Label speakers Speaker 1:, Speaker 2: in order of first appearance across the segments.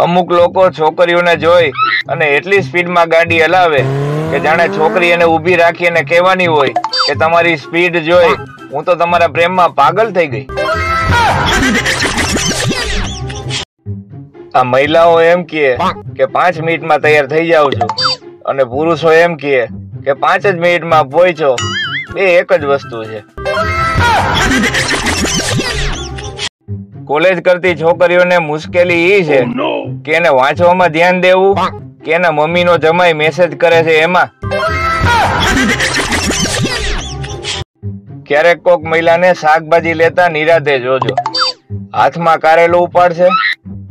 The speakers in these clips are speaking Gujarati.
Speaker 1: અમુક લોકો છોકરીઓને જોઈ અને એટલી સ્પીડમાં ગાડી હલાવે કે જાણે છોકરી એને ઊભી રાખી અને કહેવાની હોય કે તમારી સ્પીડ જોઈ હું તો તમારા પ્રેમમાં પાગલ થઈ ગઈ. આ મહિલાઓ એમ કહે કે 5 મિનિટમાં તૈયાર થઈ જાઉં છું અને પુરુષો એમ કહે કે 5 જ મિનિટમાં પહોંચો. બે એક જ વસ્તુ છે. કોલેજ કરતી છોકરીઓને મુશ્કેલી એ છે કે એને વાંચવામાં ધ્યાન દેવું કે એના મમ્મીનો જમાઈ મેસેજ કરે છે એમાં. ક્યારેક કોક મહિલાને શાકભાજી લેતા નિરાતે જોજો. હાથમાં કારેલું ઉપાડશે,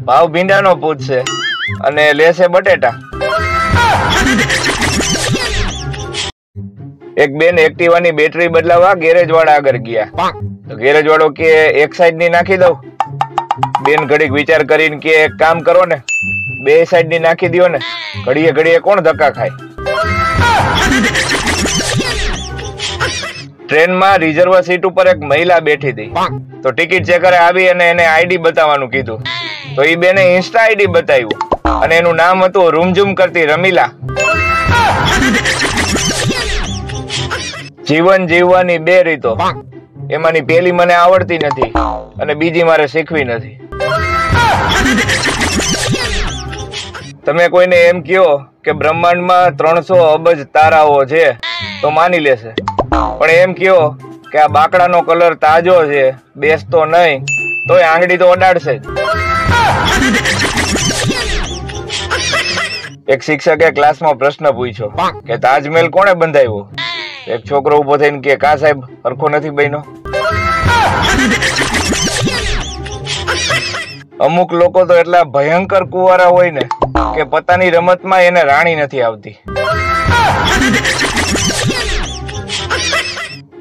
Speaker 1: ભાવ ભીંડાનો પૂછશે અને લેશે બટેટા. એક બેન એક્ટિવાની બેટરી બદલાવા ગેરેજ વાળા આગળ ગયા. ગેરેજ વાળો કે એક સાઈડ ની નાખી દઉં. બેન ઘડીક વિચાર કરીને કે એક કામ કરો ને, 2 સાઈડ ની નાખી દો ને. ઘડીએ ઘડીએ કોણ ધક્કા ખાય. ટ્રેનમાં રિઝર્વ સીટ ઉપર એક મહિલા બેઠી હતી. તો ટિકિટ ચેકરે આવી અને એને આઈડી બતાવવાનું કીધું. તો એ બેને ઇન્સ્ટા આઈડી બતાવ્યું અને એનું નામ હતું રૂમઝૂમ કરતી રમીલા. જીવન જીવવાની 2 રીતો, એમાંની પહેલી મને આવડતી નથી અને બીજી મારે શીખવી નથી. તમે કોઈને એમ કહો કે બ્રહ્માંડમાં 300 અબજ તારાઓ છે તો માની લેશે, પણ એમ કહો કે આ બાકડાનો કલર તાજો છે, બેસતો નહીં, તોય આંગળી તો અડાડશે જ. એક શિક્ષકે ક્લાસમાં પ્રશ્ન પૂછ્યો કે તાજમહેલ કોણે બંધાવ્યો? એક છોકરો ઉભો થઈને કે કા સાહેબ હરખો નથી બન્યો. અમુક લોકો તો એટલા ભયંકર કુંવારા હોય ને કે પોતાની રમતમાં એને રાણી નથી આવતી.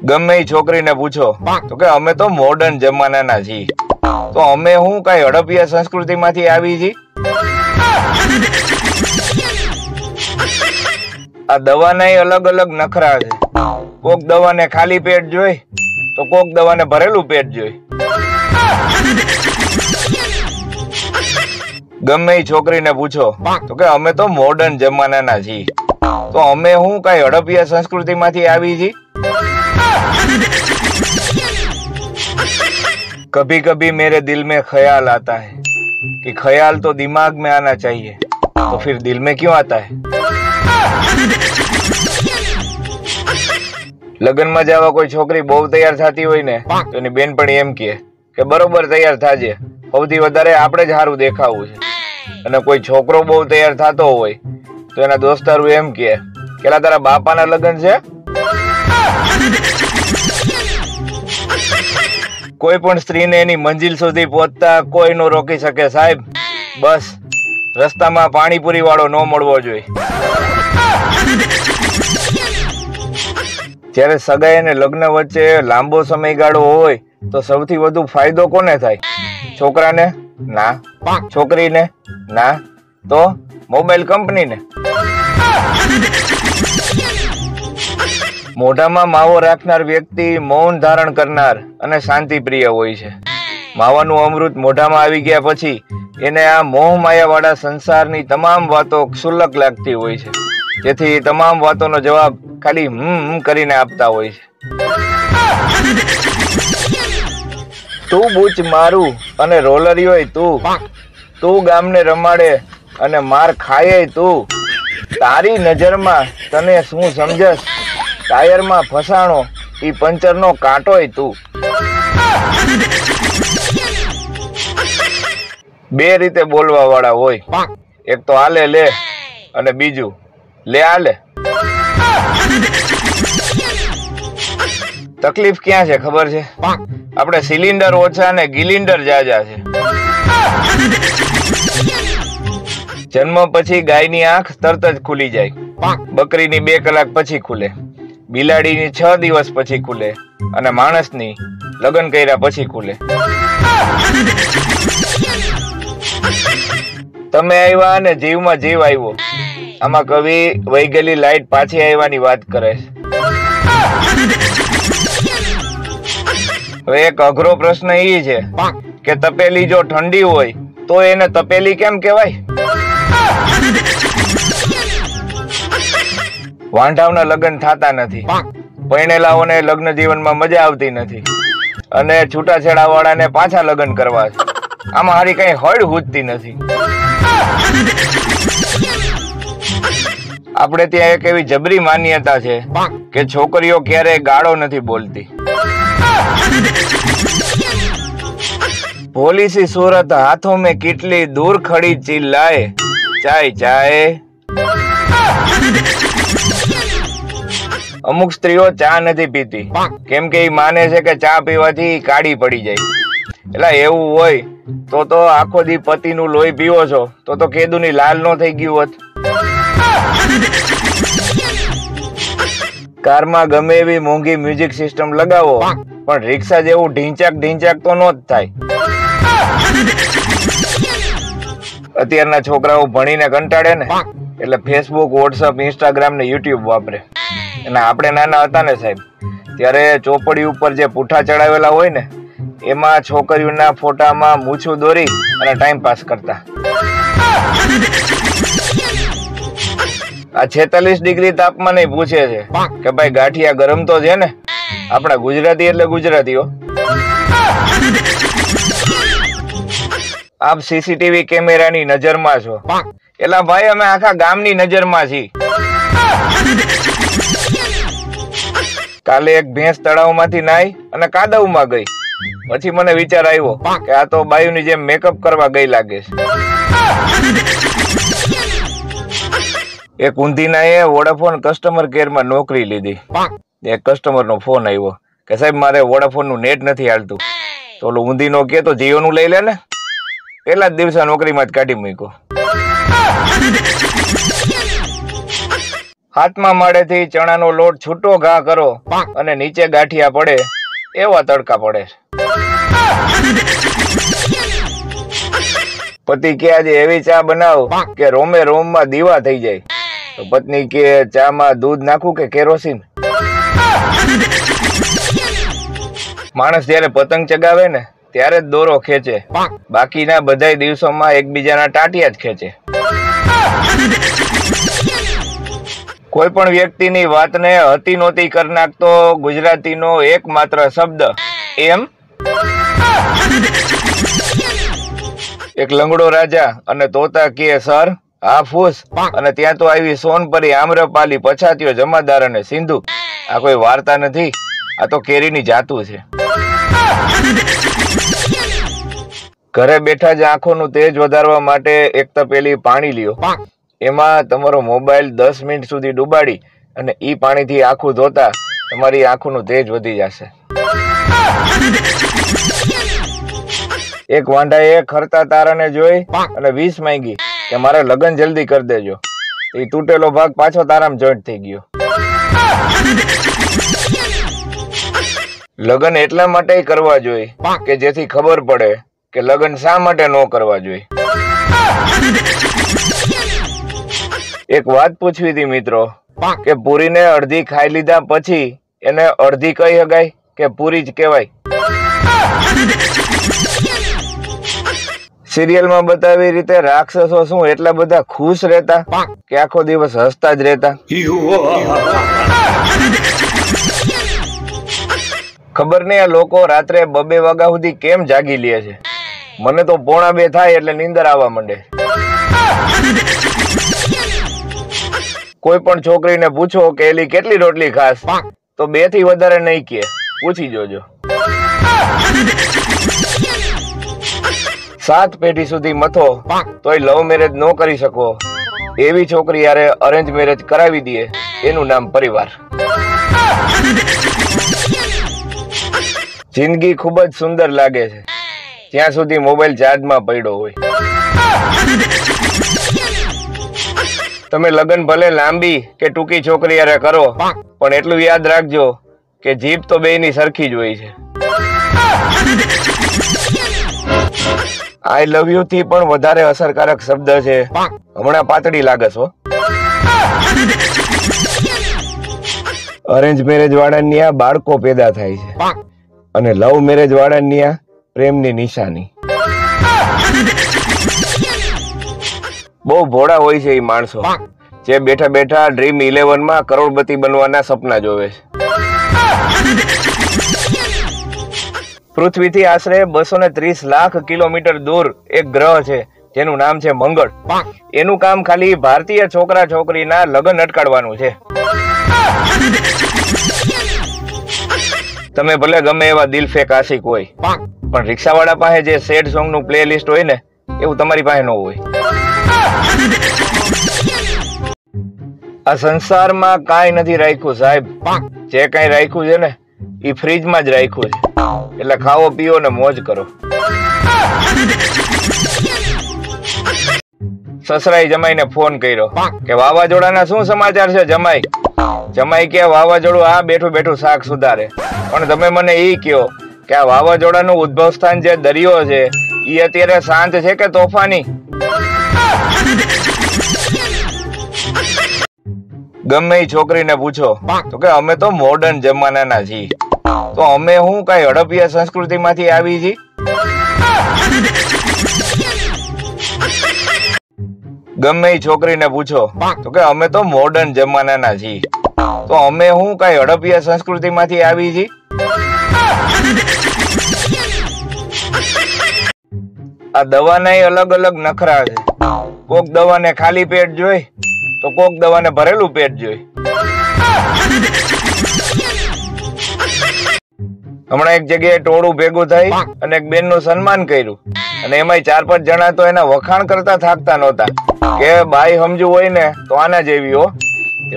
Speaker 1: ગમે એ છોકરીને પૂછો તો કે અમે તો મોડર્ન જમાનાના છીએ, તો અમે હું કઈ હડપિયા સંસ્કૃતિમાંથી આવી છીએ? આ દવાના અલગ અલગ નખરા છે. કોક દવાને ખાલી પેટ જોઈ તો કોક દવાને ભરેલું પેટ જોઈ. ગમે એ છોકરીને પૂછો તો કે અમે તો મોડર્ન જમાનાના છીએ, તો અમે હું કઈ હડપિયા સંસ્કૃતિમાંથી આવી છીએ? कभी कभी मेरे दिल में ख्याल आता है कि ख्याल तो दिमाग में आना चाहिए, तो फिर दिल में क्यों आता है? લગ્નમાં જવા કોઈ છોકરી બહુ તૈયાર થતી હોય ને તો એની બેનપણી એમ કહે કે બરોબર તૈયાર થાજે, સૌથી વધારે આપણે જ સારું દેખાવું છે. અને કોઈ છોકરો બહુ તૈયાર થતો હોય તો એના દોસ્તારો એમ કહે કે તારા બાપાના લગ્ન છે. કોઈ પણ સ્ત્રીને એની મંજિલ સુધી પહોંચતા કોઈ ન રોકી શકે સાહેબ. બસ રસ્તામાં પાણીપુરી વાળો ન મળવો જોઈએ. જ્યારે સગાઈ અને લગ્ન વચ્ચે લાંબો સમયગાળો હોય તો સૌથી વધુ ફાયદો કોને થાય? છોકરાને? ના. છોકરીને? ના. તો મોબાઈલ કંપનીને. મોઢામાં માવો રાખનાર વ્યક્તિ મૌન ધારણ કરનાર અને શાંતિ પ્રિય હોય છે. માવાનું અમૃત મોઢામાં આવી ગયા પછી એને આ મોહ માયા વાળા સંસારની તમામ વાતો ક્ષુલ્લક લાગતી હોય છે, જેથી તમામ વાતોનો જવાબ ખાલી કરીને આપતા હોય છે. તું બૂચ મારું અને રોલરિયોય તું, તું ગામને રમાડે અને માર ખાય તું. તારી નજરમાં તને શું સમજસ? ટાયરમાં ફસાણો ઈ પંચરનો કાંટોય તું. 2 રીતે બોલવા વાળા હોય, એક તો આલે લે અને બીજું લે આલે. તકલીફ ક્યાં છે ખબર છે? આપણે સિલિન્ડર ઓછા ને ગિલિન્ડર જાજા છે. જન્મ પછી ગાયની આંખ તરત જ ખુલી જાય, બકરીની 2 કલાક પછી ખુલે, બિલાડીની 6 દિવસ પછી ખુલે અને માણસની લગ્ન કર્યા પછી ખુલે. તમે આવ્યા અને જીવમાં જીવ આવ્યો. આમાં કવિ વહી ગયેલી લાઈટ પાછી આવવાની વાત કરે છે. હવે એક અઘરો પ્રશ્ન એ છે કે તપેલી જો ઠંડી હોય તો એને તપેલી કેમ કહેવાય? વાંઢાવના લગ્ન થતા નથી, પરણેલાઓને લગ્ન જીવનમાં મજા આવતી નથી, અને છૂટાછેડા વાળાને પાછા લગ્ન કરવા છે. આમાં હારી કઈ હળ હૂજતી નથી. આપણે ત્યાં એક એવી જબરી માન્યતા છે કે છોકરીઓ ક્યારેય ગાળો નથી બોલતી. ભોલી સી सूरत हाथों में किटली दूर खड़ी चिल्लाए चाय चाय. અમુક સ્ત્રીઓ ચા નથી પીતી કેમ કે એ માને છે કે ચા પીવાથી કાળી પડી જાય. એટલે એવું હોય તો આખો દી પતિનું લોહી પીવો છો તો કેદુની લાલ નો થઈ ગયું હોત. કારમાં ગમે એવી મોંઘી મ્યુઝિક સિસ્ટમ લગાવો પણ રિક્ષા જેવું ઢીંચાક તો નો જ થાય. અત્યારના છોકરાઓ ભણીને કંટાળે ને એટલે ફેસબુક, વોટ્સઅપ, ઇન્સ્ટાગ્રામ ને યુટ્યુબ વાપરે. અને આપણે નાના હતા ને સાહેબ, ત્યારે ચોપડી ઉપર જે પૂઠા ચડાવેલા હોય ને એમાં છોકરીઓના ફોટામાં મૂછું દોરી અને ટાઈમ પાસ કરતા. આ 46 ડિગ્રી તાપમાન પૂછે છે કે ભાઈ ગાંઠિયા ગરમ તો છે ને? આપણા ગુજરાતી એટલે ગુજરાતીઓ. આપ સીસીટીવી કેમેરાની નજરમાં છો. એલા ભાઈ અમે આખા ગામની નજરમાં છીએ. કાલે એક ભેંસ તળાવમાંથી નાઈ અને કાદવમાં ગઈ. પછી મને વિચાર આવ્યો કે આ તો બાયુની જેમ મેકઅપ કરવા ગઈ લાગે છે. એક ઊંધીનાએ વોડાફોન કસ્ટમર કેરમાં નોકરી લીધી. એક કસ્ટમરનો ફોન આવ્યો કે સાહેબ મારે વોડાફોનનું નેટ નથી હાલતું. તો ઓલો ઊંધીનો કે તો જીઓનું લઈ લે ને. પેલા જ દિવસે નોકરીમાં જ કાઢી મૂક્યો. હાથમાં માળેથી ચણાનો લોટ છૂટો ઘા કરો અને નીચે ગાંઠિયા પડે એવા તડકા પડે. પતિ કે આજે એવી ચા બનાવ કે રોમે રોમમાં દીવા થઈ જાય. તો પત્ની કે ચામાં દૂધ નાખું કે કેરોસીન? માણસ જયારે પતંગ ચગાવે ને ત્યારે જ દોરો ખેંચે, બાકીના બધા દિવસોમાં એકબીજાના ટાટિયા જ ખેંચે. કોઈ પણ વ્યક્તિની વાતને હતી નહોતી કરી નાખતો ગુજરાતીનો એકમાત્ર શબ્દ એમ. એક લંગડો રાજા અને તોતા કે સર હા ફૂસ, અને ત્યાં તો આવી સોનપરી, આમ્રપાલી, પછાતીઓ, જમાદાર અને સિંધુ. આ કોઈ વાર્તા નથી, આ તો કેરીની જાતું છે. ઘરે બેઠા જ આંખોનું તેજ વધારવા માટે એક તપેલી પાણી લ્યો. એમાં તમારો મોબાઈલ 10 મિનિટ સુધી ડુબાડી અને ઈ પાણીથી આંખું ધોતા તમારી આંખોનું તેજ વધી જશે. એક વાંઢાએ ખરતા તારાને જોઈ અને 20 માંગી કે મારે લગ્ન જલ્દી કરી દેજો. એ તૂટેલો ભાગ પાછો તારામાં જોઈન્ટ થઈ ગયો. લગ્ન એટલા માટે કરવા જોઈએ કે જેથી ખબર પડે કે લગ્ન શા માટે ન કરવા જોઈએ. એક વાત પૂછવી હતી મિત્રો કે પૂરીને અડધી ખાઈ લીધા પછી એને અડધી કહી શકાય કે પૂરી જ કહેવાય? સિરિયલમાં બતાવી રીતે રાક્ષસો શું એટલા બધા ખુશ રહેતા કે આખો દિવસ હસતા જ રહેતા? ખબર નહીં આ લોકો રાત્રે 2 વાગ્યા સુધી કેમ જાગી લે છે. મને તો 1:45 થાય એટલે નીંદર આવવા માંડે. કોઈ પણ છોકરીને પૂછો કે એલી કેટલી રોટલી ખાસ તો 2 થી વધારે નહીં કે. પૂછી જોજો. 7 પેઢી સુધી મથો તોય લવ મેરેજ ન કરી શકો એવી છોકરી યારે અરેન્જ મેરેજ કરાવી દે એનું નામ પરિવાર. જિંદગી ખૂબ જ સુંદર લાગે છે જ્યાં સુધી મોબાઈલ ચાર્જમાં પડ્યો હોય. તમે લગ્ન ભલે લાંબી કે ટૂંકી છોકરી યારે કરો પણ એટલું યાદ રાખજો કે જીભ તો બેયની સરખી જ હોય છે. આઈ લવ યુ થી પણ વધારે અસરકારક શબ્દ છે હમણાં પાતળી લાગે છો. અરેન્જ મેરેજ વાળાની આ બાળકો પેદા થાય છે અને લવ મેરેજ વાળાની આ પ્રેમની નિશાની. બહુ ભોળા હોય છે એ માણસો જે બેઠા બેઠા ડ્રીમ 11 માં કરોડપતિ બનવાના સપના જોવે છે. પૃથ્વીથી આશરે 230 લાખ કિલોમીટર દૂર એક ગ્રહ છે જેનું નામ છે મંગળ. એનું કામ ખાલી ભારતીય છોકરા છોકરીના લગ્ન અટકાડવાનું છે. તમે ભલે ગમે એવા દિલ ફેક આશિક હોય, પણ રિક્ષાવાળા પાસે જે સેડ સોંગ નું પ્લે લિસ્ટ હોય ને એવું તમારી પાસે ન હોય. આ સંસારમાં કાંઈ નથી રાખ્યું સાહેબ. જે કાંઈ રાખ્યું છે ને એ ફ્રીજમાં જ રાખ્યું છે. એટલે ખાઓ પીઓ ને મોજ કરો. સસરાએ જમાઈને ફોન કર્યો કે વાવાઝોડાના શું સમાચાર છે જમાઈ? જમાઈ કે વાવાઝોડું આ બેઠું બેઠું શાક સુધારે. પણ તમે મને એ કહો કે આ વાવાઝોડાનું ઉદ્ભવ સ્થાન જે દરિયો છે એ અત્યારે શાંત છે કે તોફાની? ગમે એ છોકરીને પૂછો તો કે અમે તો મોડર્ન જમાનાના છીએ. તો અમે હું કઈ હડપિયા સંસ્કૃતિ માંથી આવી છીએ? ગમે એ છોકરીને પૂછો તો કે અમે તો મોડર્ન જમાનાના છીએ. તો અમે હું કઈ હડપિયા સંસ્કૃતિ માંથી આવી છીએ? આ દવાના અલગ અલગ નખરા છે. કોક દવાને ખાલી પેટ જોઈ તો કોક દવાને ભરેલું પેટ જોઈ. હમણાં એક જગ્યાએ ટોળું ભેગું થઈ અને એક બેન નું સન્માન કર્યું અને એમાં 4-5 જણા તો એના વખાણ કરતા થાકતા નહોતા કે બાઈ સમજુ હોય ને તો આના જેવી હો.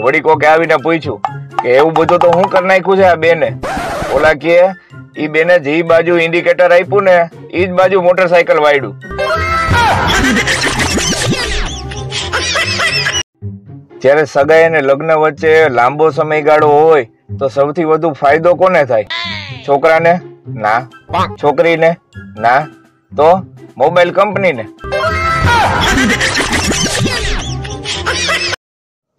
Speaker 1: વળી કોકે આવીને પૂછ્યું કે એવું બધું તો હું કરી નાખ્યું છે આ બેને? ઓલા કે ઈ બેને જે બાજુ ઇન્ડિકેટર આપ્યું ને ઈ જ બાજુ મોટરસાયકલ વાળ્યું. જયારે સગાઈ અને લગ્ન વચ્ચે લાંબો સમયગાળો હોય તો સૌથી વધુ ફાયદો કોને થાય? છોકરાને? ના. છોકરીને? ના. તો મોબાઈલ કંપનીને.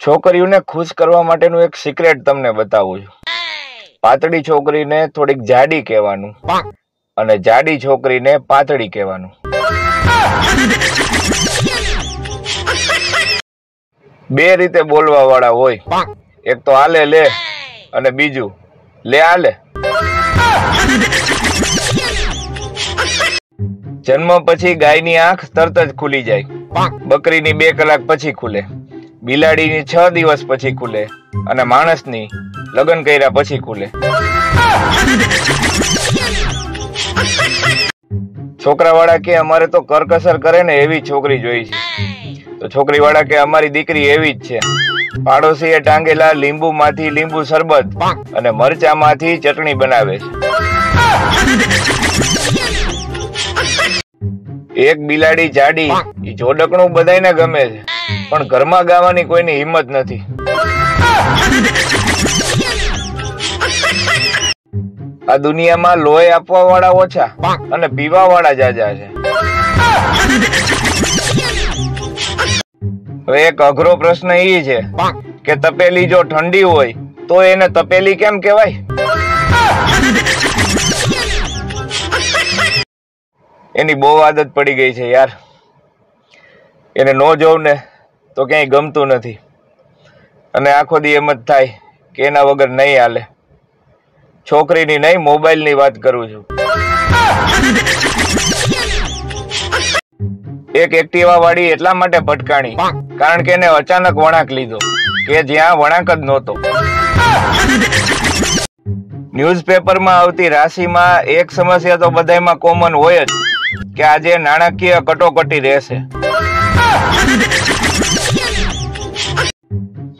Speaker 1: છોકરીઓને ખુશ કરવા માટેનું એક સિક્રેટ તમને બતાવું છું. પાતળી છોકરીને થોડીક જાડી કહેવાનું અને જાડી છોકરીને પાતળી કહેવાનું. બે રીતે બોલવા વાળા હોય. એક તો આલે લે અને બીજું લે આલે. જન્મ પછી ગાયની આંખ તરત જ ખુલી જાય. બકરીની 2 કલાક પછી ખુલે. બિલાડીની 6 દિવસ પછી ખુલે અને માણસની લગ્ન કર્યા પછી ખુલે. છોકરાવાળા કે અમારે તો કરકસર કરે ને એવી છોકરી જોઈ છે. તો છોકરીવાળા કે અમારી દીકરી એવી જ છે. પાડોશીએ ટાંગેલા લીંબુ માંથી લીંબુ શરબત અને મરચા માંથી ચટણી બનાવે છે. એક બિલાડી જાડી એ જોડકણું બધાને ગમે છે, પણ ઘરમાં ગાવાની કોઈની હિંમત નથી. આ દુનિયામાં લોહી આપવા વાળા ઓછા અને પીવા વાળા જાજા છે. હવે એક અઘરો પ્રશ્ન એ છે કે તપેલી જો ઠંડી હોય તો એને તપેલી કેમ કહેવાય? એની બહુ આદત પડી ગઈ છે યાર. એને ન જોઉં ને તો ક્યાંય ગમતું નથી અને આખો દી એમ જ થાય કે એના વગર નહીં હાલે. છોકરીની નહીં, મોબાઈલની વાત કરું છું. એક એક્ટિવા વાળી એટલા માટે ભટકાણી કારણ કે એને અચાનક વળાંક લીધો કે જ્યાં વળાંક જ નહોતો. ન્યૂઝપેપરમાં આવતી રાશિમાં એક સમસ્યા તો બધામાં કોમન હોય જ કે આજે નાણાકીય કટોકટી રહેશે.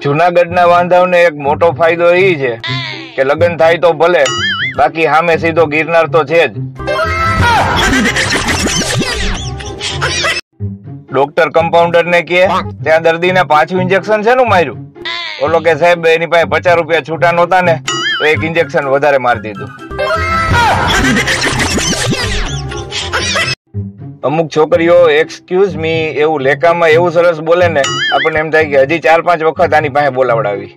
Speaker 1: જુનાગઢના વાંધાવને એક મોટો ફાયદો એ છે કે લગ્ન થાય તો ભલે, બાકી સામે સીધો ગિરનાર તો છે જ. ડોક્ટર કમ્પાઉન્ડર ને કે ત્યાં દર્દીને 5 ઇન્જેક્શન છે નું માર્યું? ઓલો કે સાહેબ એની પાસે 50 રૂપિયા છૂટા નહોતા ને તો 1 ઇન્જેક્શન વધારે મારી દીધું. અમુક છોકરીઓ એક્સક્યુઝ મી એવું લેખામાં એવું સરસ બોલે ને આપણને એમ થાય કે હજી 4-5 વખત આની પાસે બોલાવડાવી.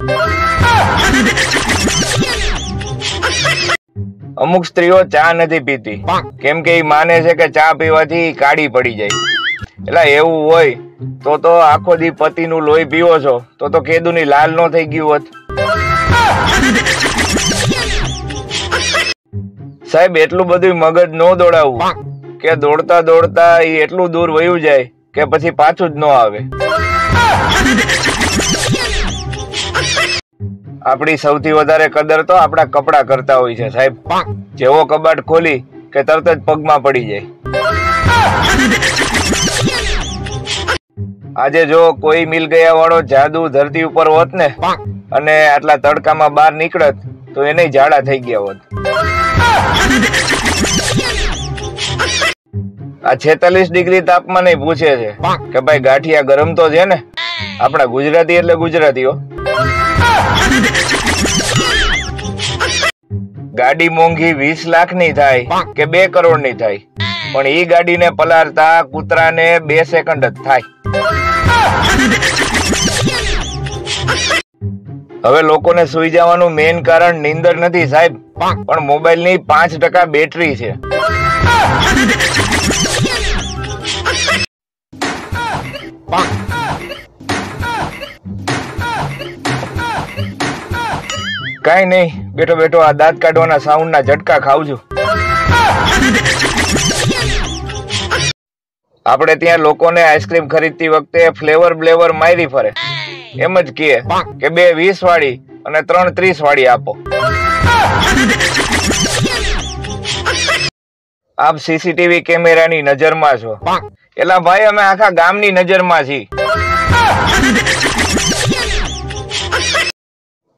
Speaker 1: અમુક સ્ત્રીઓ ચા નથી પીતી કેમ કે એ માને છે કે ચા પીવાથી કાળી પડી જાય. એટલે એવું હોય તો આખો દી પતિનું લોહી પીવો છો તો કેદુની લાલ નો થઈ ગયું હોત. સાહેબ એટલું બધું મગજ નો દોડાવવું કે દોડતા દોડતા એ એટલું દૂર વયું જાય કે પછી પાછું જ ન આવે. આપણી સૌથી વધારે કદર તો આપણા કપડા કરતા હોય છે સાહેબ. જેવો કબાટ ખોલી કે તરત જ પગમાં પડી જાય. આજે જો કોઈ મિલ ગયા વાળો જાદુ ધરતી ઉપર હોત ને અને આટલા તડકામાં બહાર નીકળત તો એને ઝાડા થઈ ગયા હોત. આ 46 ડિગ્રી તાપમાન પૂછે છે કે ભાઈ ગાંઠિયા ગરમ તો છે ને? આપણા ગુજરાતી એટલે ગુજરાતીઓ. ગાડી મોંઘી 20 લાખ ની થાય કે 2 કરોડ ની થાય, પણ ઈ ગાડીને પલારતા કૂતરાને 2 સેકન્ડ જ થાય. હવે લોકોને સુઈ જવાનું મેઇન કારણ નીંદર નથી સાહેબ, પણ મોબાઈલ ની 5% બેટરી છે. કઈ નહી, બેઠો બેઠો આ દાંત કાઢવાના સાઉન્ડ ના ઝટકા ખાવ છું. આપણે ત્યાં લોકોને આઈસ્ક્રીમ ખરીદતી વખતે ફ્લેવર બ્લેવર મારી ફરે. એમ જ કહે કે 2 20 વાળી અને 3 30 વાળી આપો. આપ સીસીટીવી કેમેરાની નજરમાં છો. એલા ભાઈ, અમે આખા ગામની નજરમાં છીએ.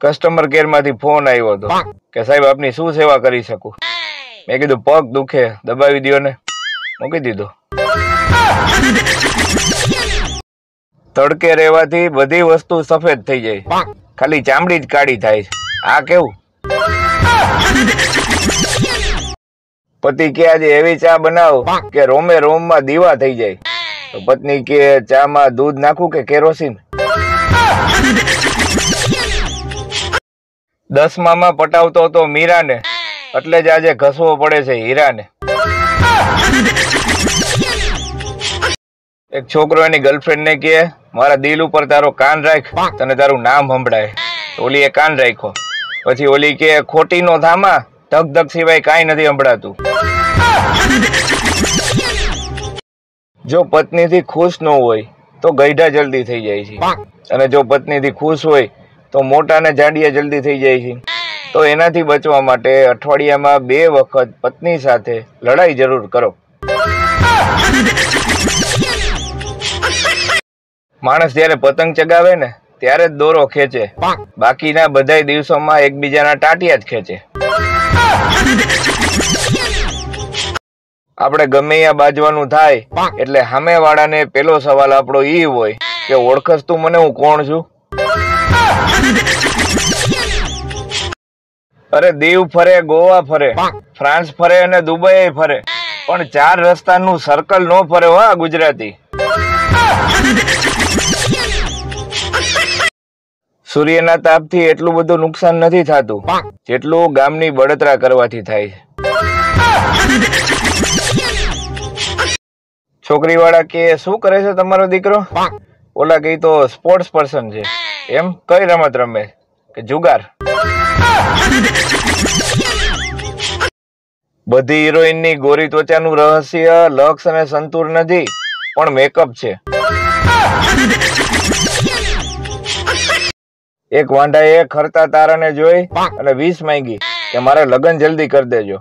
Speaker 1: કસ્ટમર કેર માંથી ફોન આવ્યો હતો કે સાહેબ આપની શું સેવા કરી શકું? મેં કીધું પગ દુખે, દબાવી દો ને. મૂકી દીધો. તડકે રહેવાથી બધી વસ્તુ સફેદ થઈ જાય, ખાલી ચામડી જ કાળી થાય છે. આ કેવું? પતિ કે આજે એવી ચા બનાવો કે રોમે રોમમાં દીવા થઈ જાય, તો પત્ની કે ચા માં દૂધ નાખું કે કેરોસીન? 10માં પટાવતો હતો મીરાને, એટલે જ આજે ઘસવો પડે છે હીરાને. એક છોકરો એની ગર્લફ્રેન્ડ ને કહે મારા દિલ ઉપર તારો કાન રાખ, તને તારું નામ સંભળાય. ઓલી એ કાન રાખ્યો. પછી ઓલી કે ખોટી નો થામા, ધક ધક સિવાય કાંઈ નથી સંભળાતું. જો પત્નીથી ખુશ ન હોય તો ગઈઢા જલ્દી થઈ જાય છે, અને જો પત્નીથી ખુશ હોય તો મોટા ને જાડિયા જલ્દી થઈ જાય છે. તો એનાથી બચવા માટે અઠવાડિયામાં 2 વખત પત્ની સાથે લડાઈ જરૂર કરો. માણસ જયારે પતંગ ચગાવે ને ત્યારે જ દોરો ખેંચે, બાકીના બધા દિવસોમાં એકબીજાના ટાટિયા જ ખેંચે. આપણે ગમે ત્યાં બાજવાનું થાય એટલે સામે વાળાને પેલો સવાલ આપણો ઈ હોય કે ઓળખસ તું મને, હું કોણ છું? અરે દીવ ફરે, ગોવા ફરે, ફ્રાન્સ ફરે અને દુબઈ ફરે, પણ 4 રસ્તાનું સર્કલ નો ફરે હો ગુજરાતી. સૂર્યના તાપથી એટલું બધું નુકસાન નથી થતું જેટલું ગામની બળતરા કરવાથી થાય છે. છોકરી વાળા કે શું કરે છે તમારો દીકરો? ઓલા કઈ તો સ્પોર્ટ્સ પર્સન છે. એમ? કઈ રમત રમે? કે જુગાર. બધી હિરોઈન ની ગોરી ત્વચાનું રહસ્ય લક્ષ અને સંતુર નથી, પણ મેકઅપ છે. એક વાંઢાએ ખરતા તારાને જોઈ અને 20 માંગી કે મારે લગ્ન જલ્દી કરી દેજો.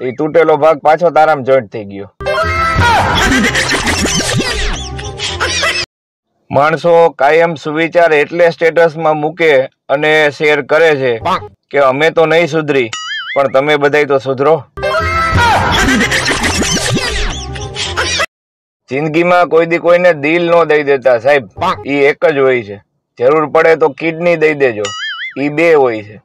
Speaker 1: એ તૂટેલો ભાગ પાછો તારામાં જોઈન્ટ થઈ ગયો. માણસો કાયમ સુવિચાર એટલે સ્ટેટસમાં મૂકે અને શેર કરે છે કે અમે તો નહીં સુધરી, પણ તમે બધાય તો સુધરો. જિંદગીમાં કોઈ દી કોઈને દિલ નો દઈ દેતા સાહેબ, ઈ એક જ હોય છે. જરૂર પડે તો કિડની દઈ દેજો, ઈ 2 હોય છે.